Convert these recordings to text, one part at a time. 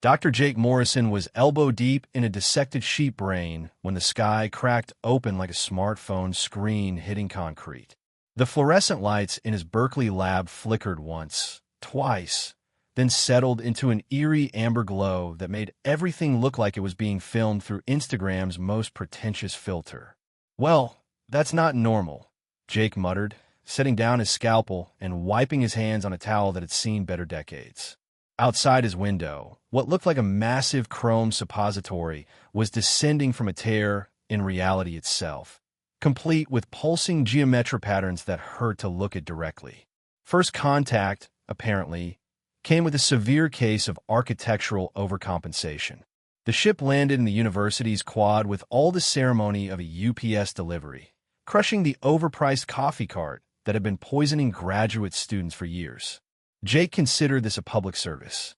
Dr. Jake Morrison was elbow-deep in a dissected sheep brain when the sky cracked open like a smartphone screen hitting concrete. The fluorescent lights in his Berkeley lab flickered once, twice, then settled into an eerie amber glow that made everything look like it was being filmed through Instagram's most pretentious filter. "Well, that's not normal," Jake muttered, setting down his scalpel and wiping his hands on a towel that had seen better decades. Outside his window, what looked like a massive chrome suppository was descending from a tear in reality itself, complete with pulsing geometric patterns that hurt to look at directly. First contact, apparently, came with a severe case of architectural overcompensation. The ship landed in the university's quad with all the ceremony of a UPS delivery, crushing the overpriced coffee cart that had been poisoning graduate students for years. Jake considered this a public service.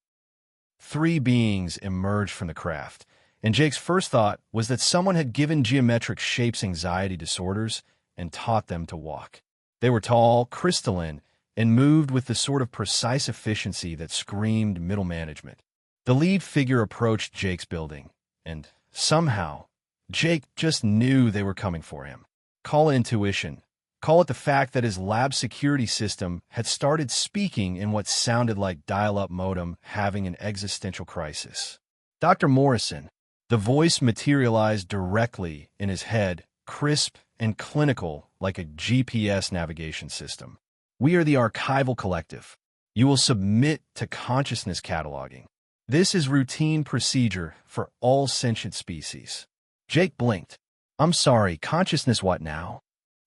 3 beings emerged from the craft, and Jake's first thought was that someone had given geometric shapes anxiety disorders and taught them to walk. They were tall, crystalline, and moved with the sort of precise efficiency that screamed middle management. The lead figure approached Jake's building, and somehow, Jake just knew they were coming for him. Call it intuition. Call it the fact that his lab security system had started speaking in what sounded like dial-up modem having an existential crisis. "Dr. Morrison." The voice materialized directly in his head, crisp and clinical like a GPS navigation system. "We are the Archival Collective. You will submit to consciousness cataloging. This is routine procedure for all sentient species." Jake blinked. "I'm sorry, consciousness what now?"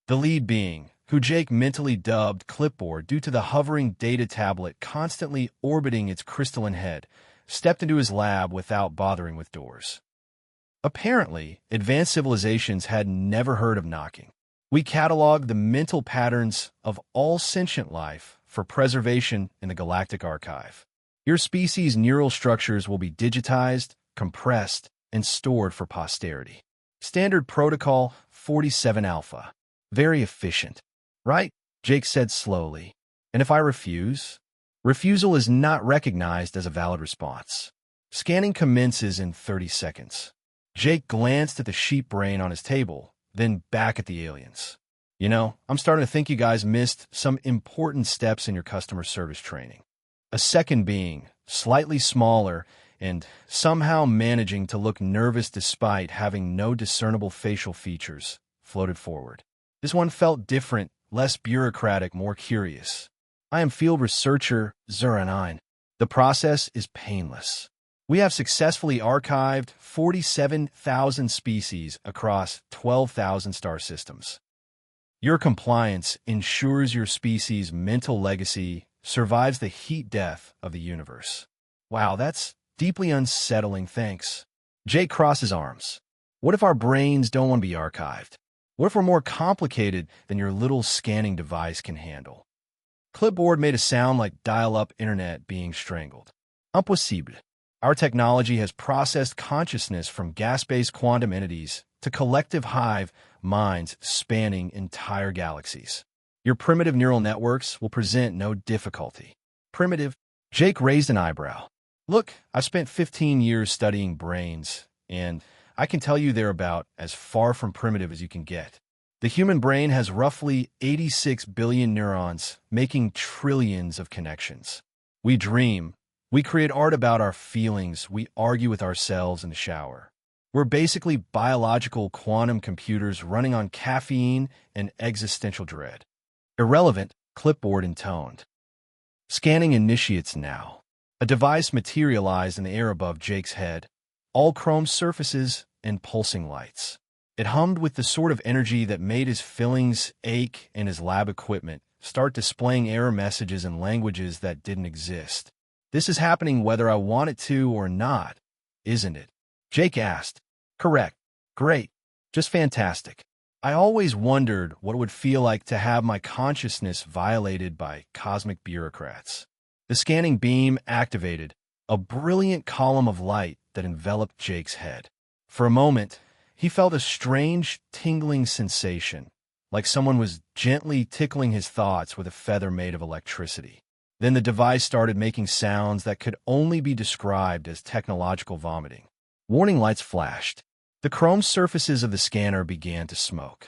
The lead being, who Jake mentally dubbed Clipboard due to the hovering data tablet constantly orbiting its crystalline head, stepped into his lab without bothering with doors. Apparently, advanced civilizations had never heard of knocking. "We catalog the mental patterns of all sentient life for preservation in the galactic archive. Your species' neural structures will be digitized, compressed, and stored for posterity. Standard Protocol 47 Alpha. Very efficient, right?" Jake said slowly. "And if I refuse?" "Refusal is not recognized as a valid response. Scanning commences in 30 seconds. Jake glanced at the sheep brain on his table, then back at the aliens. "I'm starting to think you guys missed some important steps in your customer service training." A second being, slightly smaller and somehow managing to look nervous despite having no discernible facial features, floated forward. This one felt different, less bureaucratic, more curious. "I am field researcher 09. The process is painless. We have successfully archived 47,000 species across 12,000 star systems. Your compliance ensures your species' mental legacy survives the heat death of the universe." "Wow, that's deeply unsettling, thanks." Jake crossed his arms. "What if our brains don't want to be archived? What if we're more complicated than your little scanning device can handle?" Clipboard made a sound like dial-up internet being strangled. "Impossible. Our technology has processed consciousness from gas-based quantum entities to collective hive minds spanning entire galaxies. Your primitive neural networks will present no difficulty." "Primitive?" Jake raised an eyebrow. "Look, I've spent 15 years studying brains, and I can tell you they're about as far from primitive as you can get. The human brain has roughly 86 billion neurons, making trillions of connections. We dream. We create art about our feelings. We argue with ourselves in the shower. We're basically biological quantum computers running on caffeine and existential dread." "Irrelevant," Clipboard intoned. "Scanning initiates now." A device materialized in the air above Jake's head, all chrome surfaces and pulsing lights. It hummed with the sort of energy that made his fillings ache and his lab equipment start displaying error messages in languages that didn't exist. "This is happening whether I want it to or not, isn't it?" Jake asked. "Correct. Great. Just fantastic. I always wondered what it would feel like to have my consciousness violated by cosmic bureaucrats." The scanning beam activated, a brilliant column of light that enveloped Jake's head. For a moment, he felt a strange, tingling sensation, like someone was gently tickling his thoughts with a feather made of electricity. Then the device started making sounds that could only be described as technological vomiting. Warning lights flashed. The chrome surfaces of the scanner began to smoke.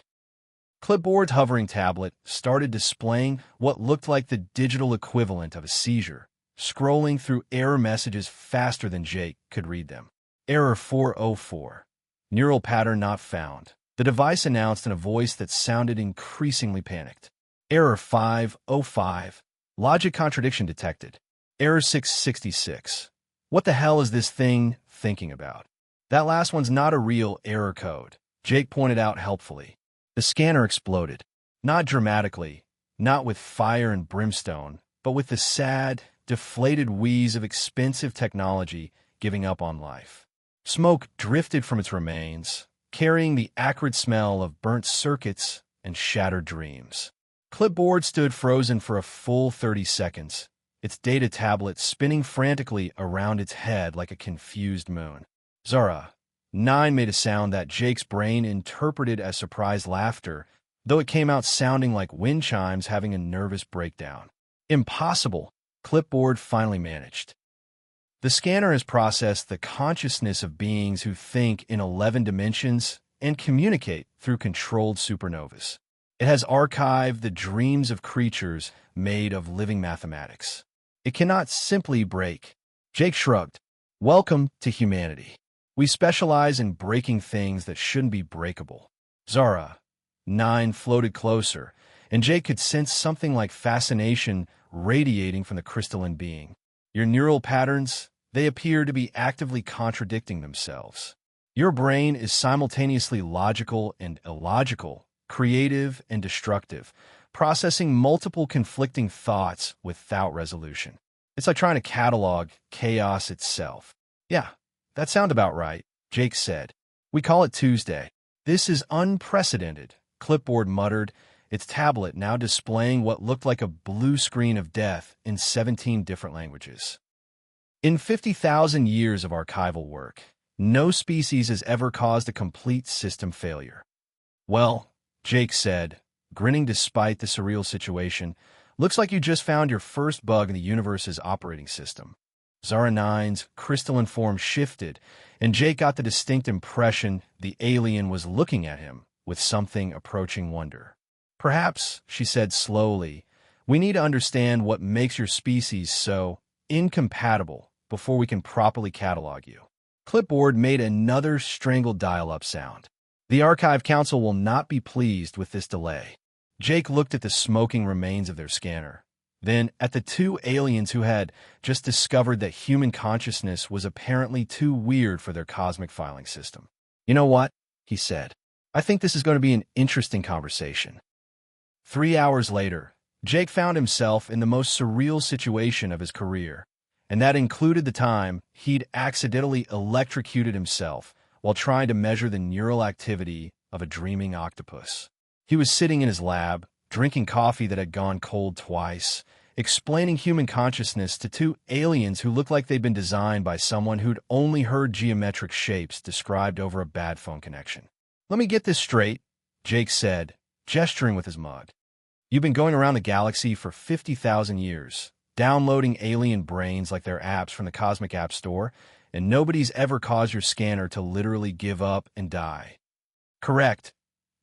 Clipboard's hovering tablet started displaying what looked like the digital equivalent of a seizure, scrolling through error messages faster than Jake could read them. Error 404. Neural pattern not found. The device announced in a voice that sounded increasingly panicked. Error 505. Logic contradiction detected. Error 666. What the hell is this thing thinking about? That last one's not a real error code, Jake pointed out helpfully. The scanner exploded. Not dramatically, not with fire and brimstone, but with the sad, deflated wheeze of expensive technology giving up on life. Smoke drifted from its remains, carrying the acrid smell of burnt circuits and shattered dreams. Clipboard stood frozen for a full 30 seconds, its data tablet spinning frantically around its head like a confused moon. Zara, 9 made a sound that Jake's brain interpreted as surprised laughter, though it came out sounding like wind chimes having a nervous breakdown. Impossible, Clipboard finally managed. The scanner has processed the consciousness of beings who think in 11 dimensions and communicate through controlled supernovas. It has archived the dreams of creatures made of living mathematics. It cannot simply break. Jake shrugged. Welcome to humanity. We specialize in breaking things that shouldn't be breakable. Zara, 9 floated closer, and Jake could sense something like fascination radiating from the crystalline being. Your neural patterns, they appear to be actively contradicting themselves. Your brain is simultaneously logical and illogical, creative and destructive, processing multiple conflicting thoughts without resolution. It's like trying to catalog chaos itself. Yeah, that sounds about right, Jake said. We call it Tuesday. This is unprecedented, Clipboard muttered, its tablet now displaying what looked like a blue screen of death in 17 different languages. In 50,000 years of archival work, no species has ever caused a complete system failure. Well, Jake said, grinning despite the surreal situation, looks like you just found your first bug in the universe's operating system. Zara 9's crystalline form shifted, and Jake got the distinct impression the alien was looking at him with something approaching wonder. Perhaps, she said slowly, we need to understand what makes your species so incompatible before we can properly catalog you. Clipboard made another strangled dial-up sound. The Archive Council will not be pleased with this delay. Jake looked at the smoking remains of their scanner, then at the 2 aliens who had just discovered that human consciousness was apparently too weird for their cosmic filing system. You know what? He said. I think this is going to be an interesting conversation. 3 hours later, Jake found himself in the most surreal situation of his career, and that included the time he'd accidentally electrocuted himself while trying to measure the neural activity of a dreaming octopus. He was sitting in his lab, drinking coffee that had gone cold twice, explaining human consciousness to 2 aliens who looked like they'd been designed by someone who'd only heard geometric shapes described over a bad phone connection. Let me get this straight, Jake said, gesturing with his mug. You've been going around the galaxy for 50,000 years, downloading alien brains like they're apps from the Cosmic App Store, and nobody's ever caused your scanner to literally give up and die. Correct,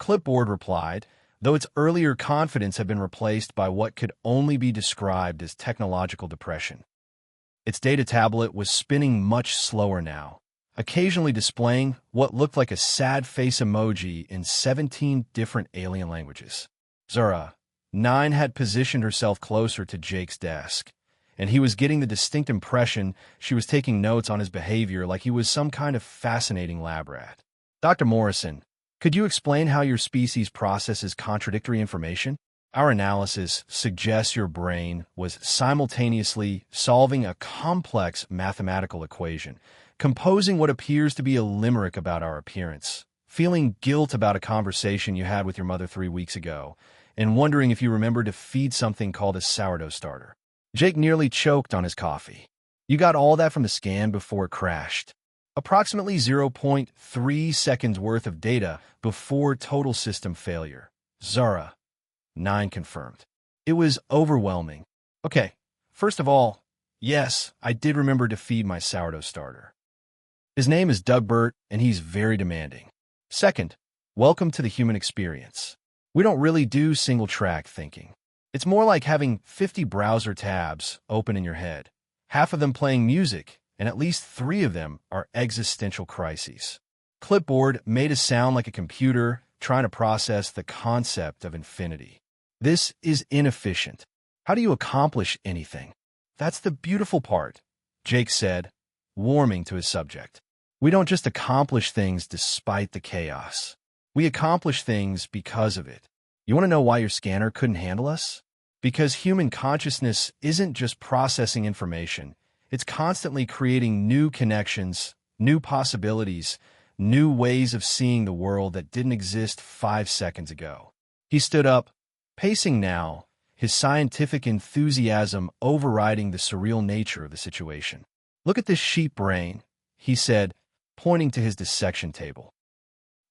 Clipboard replied, though its earlier confidence had been replaced by what could only be described as technological depression. Its data tablet was spinning much slower now, occasionally displaying what looked like a sad face emoji in 17 different alien languages. Zara, 9 had positioned herself closer to Jake's desk, and he was getting the distinct impression she was taking notes on his behavior like he was some kind of fascinating lab rat. Dr. Morrison, could you explain how your species processes contradictory information? Our analysis suggests your brain was simultaneously solving a complex mathematical equation, composing what appears to be a limerick about our appearance, feeling guilt about a conversation you had with your mother 3 weeks ago, and wondering if you remembered to feed something called a sourdough starter. Jake nearly choked on his coffee. You got all that from the scan before it crashed. Approximately 0.3 seconds worth of data before total system failure. Zara, 9 confirmed. It was overwhelming. Okay, First of all, yes, I did remember to feed my sourdough starter. His name is Dugbert, and he's very demanding. Second, welcome to the human experience. We don't really do single-track thinking. It's more like having 50 browser tabs open in your head, half of them playing music, and at least 3 of them are existential crises. Clipboard made us sound like a computer trying to process the concept of infinity. This is inefficient. How do you accomplish anything? That's the beautiful part, Jake said, warming to his subject. We don't just accomplish things despite the chaos. We accomplish things because of it. You want to know why your scanner couldn't handle us? Because human consciousness isn't just processing information. It's constantly creating new connections, new possibilities, new ways of seeing the world that didn't exist 5 seconds ago. He stood up, pacing now, his scientific enthusiasm overriding the surreal nature of the situation. Look at this sheep brain, he said, pointing to his dissection table.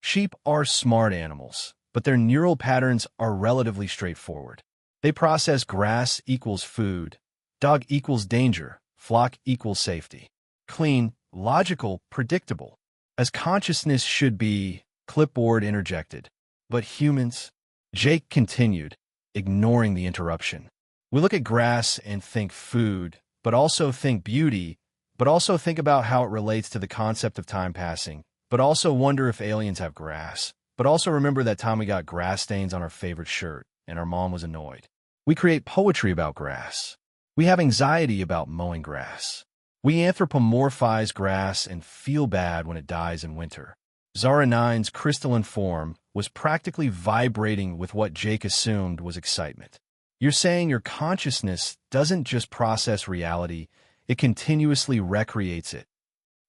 Sheep are smart animals, but their neural patterns are relatively straightforward. They process grass equals food, dog equals danger, flock equals safety. Clean, logical, predictable. As consciousness should be, Clipboard interjected. But humans? Jake continued, ignoring the interruption. We look at grass and think food, but also think beauty, but also think about how it relates to the concept of time passing, but also wonder if aliens have grass, but also remember that time we got grass stains on our favorite shirt and our mom was annoyed. We create poetry about grass. We have anxiety about mowing grass. We anthropomorphize grass and feel bad when it dies in winter. Zara 9's crystalline form was practically vibrating with what Jake assumed was excitement. You're saying your consciousness doesn't just process reality, it continuously recreates it.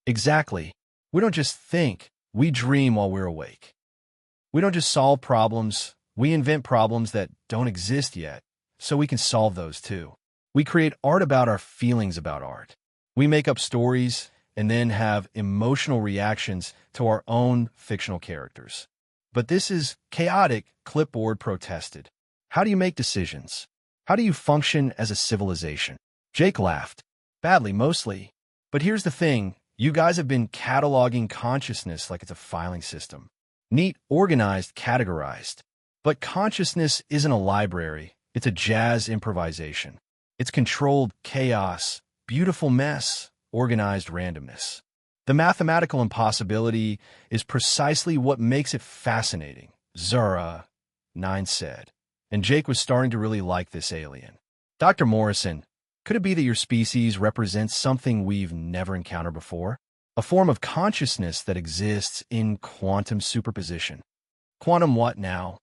Exactly. We don't just think, we dream while we're awake. We don't just solve problems, we invent problems that don't exist yet, so we can solve those too. We create art about our feelings about art. We make up stories and then have emotional reactions to our own fictional characters. But this is chaotic, Clipboard protested. How do you make decisions? How do you function as a civilization? Jake laughed. Badly, mostly. But here's the thing, you guys have been cataloging consciousness like it's a filing system. Neat, organized, categorized. But consciousness isn't a library, it's a jazz improvisation. It's controlled chaos, beautiful mess, organized randomness. The mathematical impossibility is precisely what makes it fascinating, Zara 9 said. And Jake was starting to really like this alien. Dr. Morrison, could it be that your species represents something we've never encountered before? A form of consciousness that exists in quantum superposition. Quantum what now?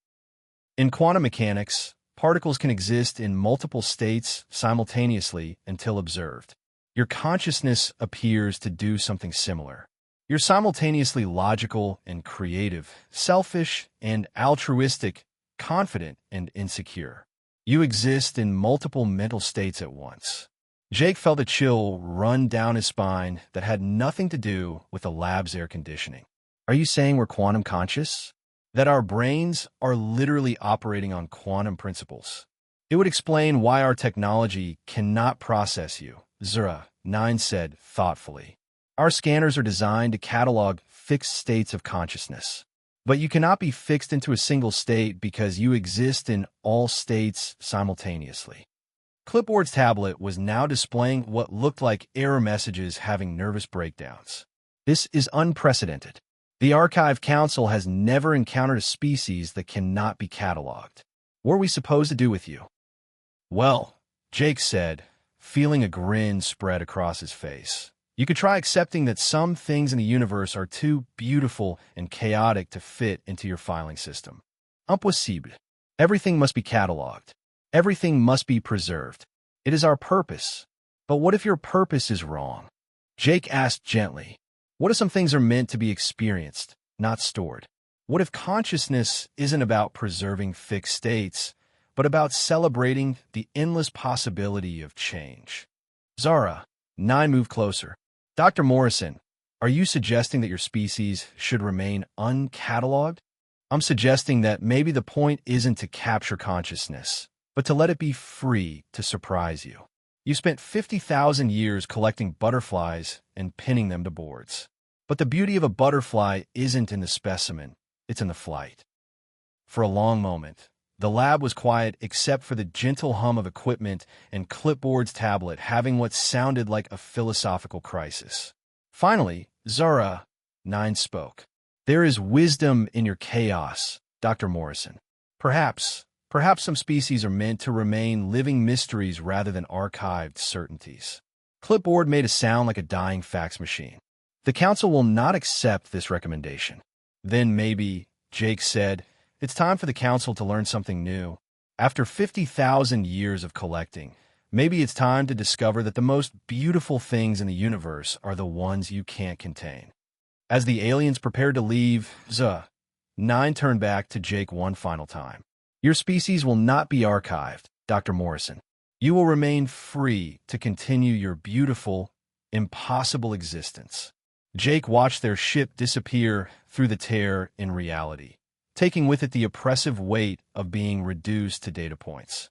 In quantum mechanics, particles can exist in multiple states simultaneously until observed. Your consciousness appears to do something similar. You're simultaneously logical and creative, selfish and altruistic, confident and insecure. You exist in multiple mental states at once. Jake felt a chill run down his spine that had nothing to do with the lab's air conditioning. Are you saying we're quantum conscious? That our brains are literally operating on quantum principles? It would explain why our technology cannot process you, Zura 9 said thoughtfully. Our scanners are designed to catalog fixed states of consciousness. But you cannot be fixed into a single state because you exist in all states simultaneously. Clipboard's tablet was now displaying what looked like error messages having nervous breakdowns. This is unprecedented. The Archive Council has never encountered a species that cannot be cataloged. What are we supposed to do with you? Well, Jake said, feeling a grin spread across his face. You could try accepting that some things in the universe are too beautiful and chaotic to fit into your filing system. Impossible. Everything must be cataloged. Everything must be preserved. It is our purpose. But what if your purpose is wrong? Jake asked gently. What if some things are meant to be experienced, not stored? What if consciousness isn't about preserving fixed states, but about celebrating the endless possibility of change? Zara 9 moved closer. Dr. Morrison, are you suggesting that your species should remain uncatalogued? I'm suggesting that maybe the point isn't to capture consciousness, but to let it be free to surprise you. You spent 50,000 years collecting butterflies and pinning them to boards. But the beauty of a butterfly isn't in the specimen, it's in the flight. For a long moment, the lab was quiet except for the gentle hum of equipment and clipboard's tablet having what sounded like a philosophical crisis. Finally, Zara, 9 spoke. There is wisdom in your chaos, Dr. Morrison. Perhaps some species are meant to remain living mysteries rather than archived certainties. Clipboard made a sound like a dying fax machine. The council will not accept this recommendation. Then maybe, Jake said, it's time for the council to learn something new. After 50,000 years of collecting, maybe it's time to discover that the most beautiful things in the universe are the ones you can't contain. As the aliens prepared to leave, 9 turned back to Jake one final time. Your species will not be archived, Dr. Morrison. You will remain free to continue your beautiful, impossible existence. Jake watched their ship disappear through the tear in reality, taking with it the oppressive weight of being reduced to data points.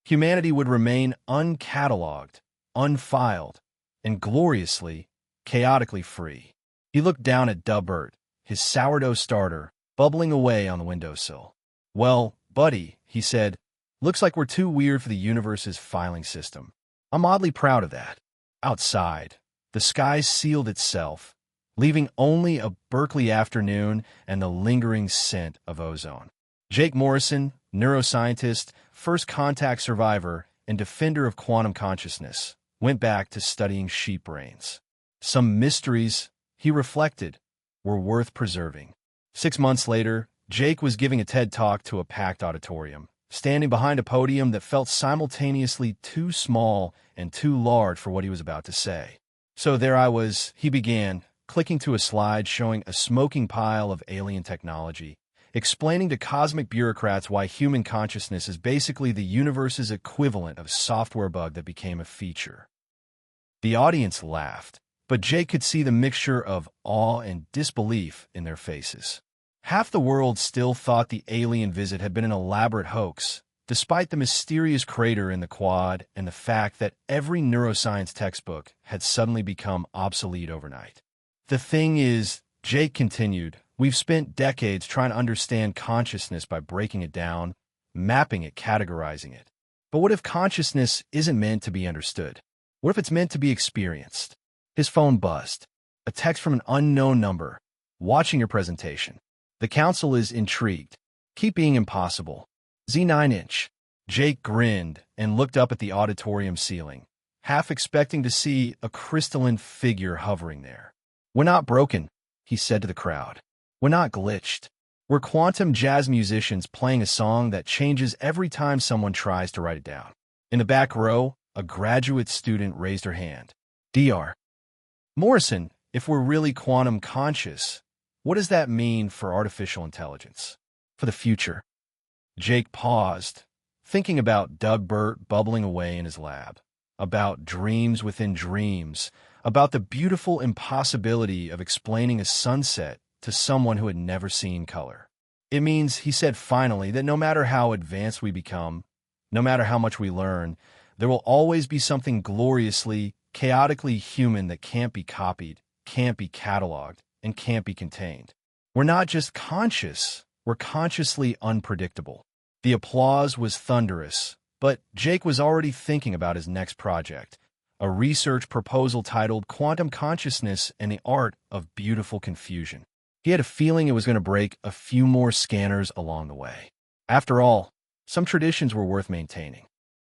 Humanity would remain uncatalogued, unfiled, and gloriously, chaotically free. He looked down at Dubbert, his sourdough starter, bubbling away on the windowsill. Well, buddy, he said, looks like we're too weird for the universe's filing system. I'm oddly proud of that. Outside, the sky sealed itself, leaving only a Berkeley afternoon and the lingering scent of ozone. Jake Morrison, neuroscientist, first contact survivor, and defender of quantum consciousness, went back to studying sheep brains. Some mysteries, he reflected, were worth preserving. 6 months later, Jake was giving a TED Talk to a packed auditorium, standing behind a podium that felt simultaneously too small and too large for what he was about to say. So there I was, he began, clicking to a slide showing a smoking pile of alien technology, explaining to cosmic bureaucrats why human consciousness is basically the universe's equivalent of a software bug that became a feature. The audience laughed, but Jake could see the mixture of awe and disbelief in their faces. Half the world still thought the alien visit had been an elaborate hoax, despite the mysterious crater in the quad and the fact that every neuroscience textbook had suddenly become obsolete overnight. The thing is, Jake continued, we've spent decades trying to understand consciousness by breaking it down, mapping it, categorizing it. But what if consciousness isn't meant to be understood? What if it's meant to be experienced? His phone buzzed. A text from an unknown number. Watching your presentation. The council is intrigued. Keep being impossible. Z9-inch. Jake grinned and looked up at the auditorium ceiling, half expecting to see a crystalline figure hovering there. We're not broken, he said to the crowd. We're not glitched. We're quantum jazz musicians playing a song that changes every time someone tries to write it down. In the back row, a graduate student raised her hand. Dr. Morrison, if we're really quantum conscious, what does that mean for artificial intelligence? For the future? Jake paused, thinking about Dubbert bubbling away in his lab, about dreams within dreams, about the beautiful impossibility of explaining a sunset to someone who had never seen color. It means, he said finally, that no matter how advanced we become, no matter how much we learn, there will always be something gloriously, chaotically human that can't be copied, can't be cataloged, and can't be contained. We're not just conscious, we're consciously unpredictable. The applause was thunderous, but Jake was already thinking about his next project, a research proposal titled Quantum Consciousness and the Art of Beautiful Confusion. He had a feeling it was going to break a few more scanners along the way. After all, some traditions were worth maintaining.